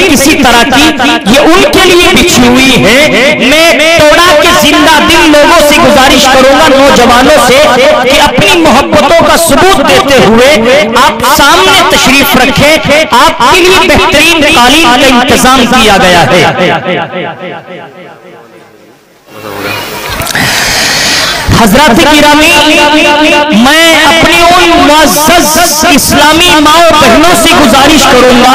کسی طرح کی، یہ ان کے لیے بچھی ہوئی ہے۔ میں توڑا کے زندہ دل لوگوں سے گزارش کروں گا، نوجوانوں سے، کہ اپنی محبتوں کا ثبوت دیتے ہوئے آپ سامنے تشریف رکھیں۔ آپ کے لیے بہترین قالین کا انتظام کیا گیا ہے۔ حضرات گرامی، میں اپنی ان معزز اسلامی ماؤں بہنوں سے گزارش کروں گا،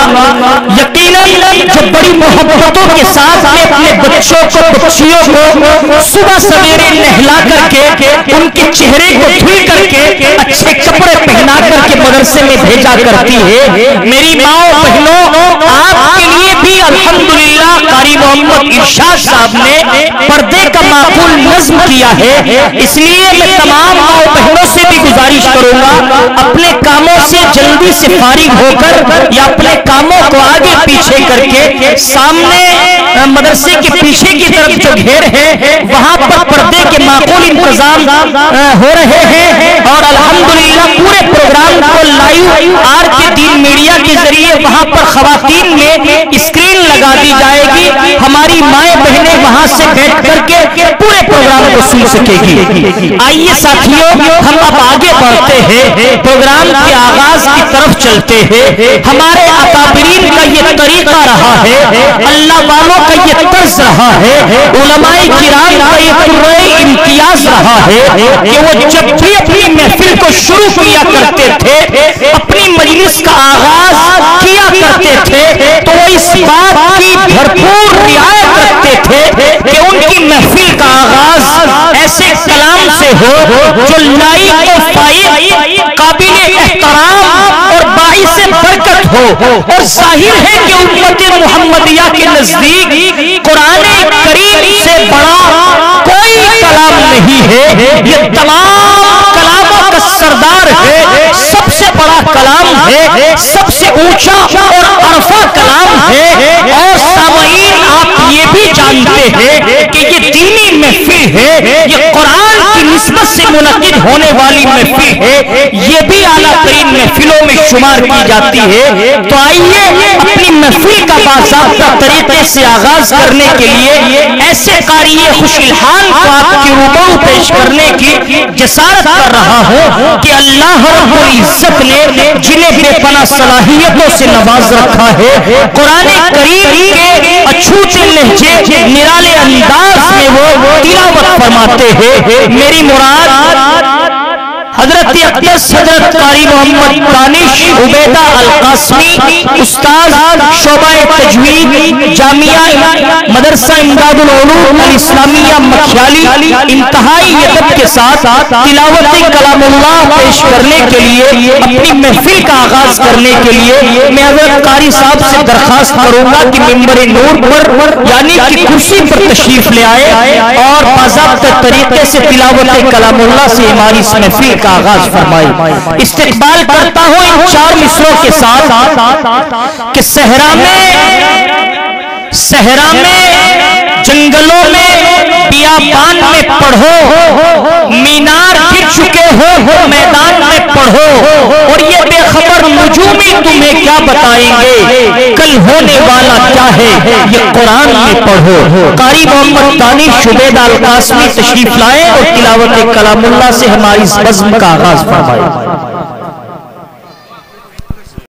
یقیناً جو بڑی محبتوں کے ساتھ اپنے بچوں کو بچیوں کو صبح سویرے نہلا کر کے ان کے چہرے کو دھل کر کے اچھے کپڑے پہنا کر کے مدرسے میں بھیجا کرتی ہے، میری ماؤں بہنوں، آپ کے لیے بھی الحمدللہ قاری محمد ارشاد صاحب نے پردے کا معقول نظم کیا ہے۔ اس لیے میں تمام ماؤں بہنوں سے بھی گزارش کروں گا، اپنے کاموں سے جلدی سے فارغ ہو کر یا اپنے کاموں کو آگے پیچھے کر کے سامنے مدرسے کے پیچھے کی طرف جو گھیر ہے وہاں پر پردے کے معقول انتظام ہو رہے ہیں، اور الحمدللہ پورے پروگرام کو لائیو آر کے دین میڈیا کے ذریعے وہاں پر خواتین میں اسکرین لگا دی جائے گی، ہماری مائیں بہنیں وہاں سے بیٹھ کر کے پورے پروگرام کو سن سکے گی۔ آئیے ساتھیوں، ہم اب آگے بڑھتے ہیں، پروگرام کے آغاز کی طرف چلتے ہیں۔ ہمارے اکابرین کا یہ طریقہ رہا ہے، اللہ والوں کا یہ طرز رہا ہے، علماء کرام کا یہ قرۂ امتیاز رہا ہے کہ وہ جب بھی اپنی محفل کو شروع کیا کرتے تھے، اپنی مجلس کا آغاز کیا کرتے تھے، تو وہ اس بات کی بھرپور رعایت رکھتے تھے کہ ان کی محفل کا آغاز ایسے کلام سے ہو جو لائق و فائق، قابل احترام اور باعث برکت ہو، اور ظاہر ہے کہ امت محمدیہ کے نزدیک قرآن کریم سے بڑا کوئی کلام نہیں ہے، یہ تمام کلاموں کا سردار ہے، سب سے بڑا کلام ہے، سب سے اونچا اور عرفہ کلام ہے۔ اور سامعین، آپ یہ بھی جانتے ہیں کہ یہ دینی محفل ہے، یہ قرآن کی نسبت سے منعقد ہونے والی محفل ہے، یہ بھی اعلیٰ ترین محفلوں میں شمار کی جاتی ہے۔ تو آئیے اپنی محفل کا باضابطہ طریقے سے آغاز کرنے کے لیے ایسے قاری خوش الحال کو آپ کی روبرو پیش کرنے کی جسارت کر رہا ہوں کہ اللہ رب العزت نے جنہیں بے پناہ صلاحیتوں سے نواز رکھا ہے، قرآن کریم کے اچھوتے لہجے نرالے انداز میں وہ تلاوت فرماتے ہیں۔ میری مراد حضرت اقدس حضرت قاری محمد دانش عبیدہ القاسمی، استاذ شعبہ تجوید جامعہ مدرسہ امداد العلوم الاسلامیہ مکھیالی، انتہائی ادب کے ساتھ تلاوت کلام اللہ پیش کرنے کے لیے، اپنی محفل کا آغاز کرنے کے لیے میں حضرت قاری صاحب سے درخواست کروں گا کہ ممبر نور پر یعنی کہ کرسی پر تشریف لے آئے اور باضابطہ طریقے سے تلاوت کلام اللہ سے ہماری اس محفل کا آغاز فرمائے۔ استقبال کرتا ہوں ان چار مصروں کے ساتھ کہ صحرا میں جنگلوں میں بیابان میں پڑھو، مینار گر چکے ہو میدان میں پڑھو، اور یہ بے خبر نجومی تمہیں کیا بتائیں گے، کل ہونے والا کیا ہے یہ قرآن میں پڑھو۔ قاری محمد دانش عبیدہ القاسمی تشریف لائے اور تلاوت کلام اللہ سے ہماری اس بزم کا آغاز فرمائے۔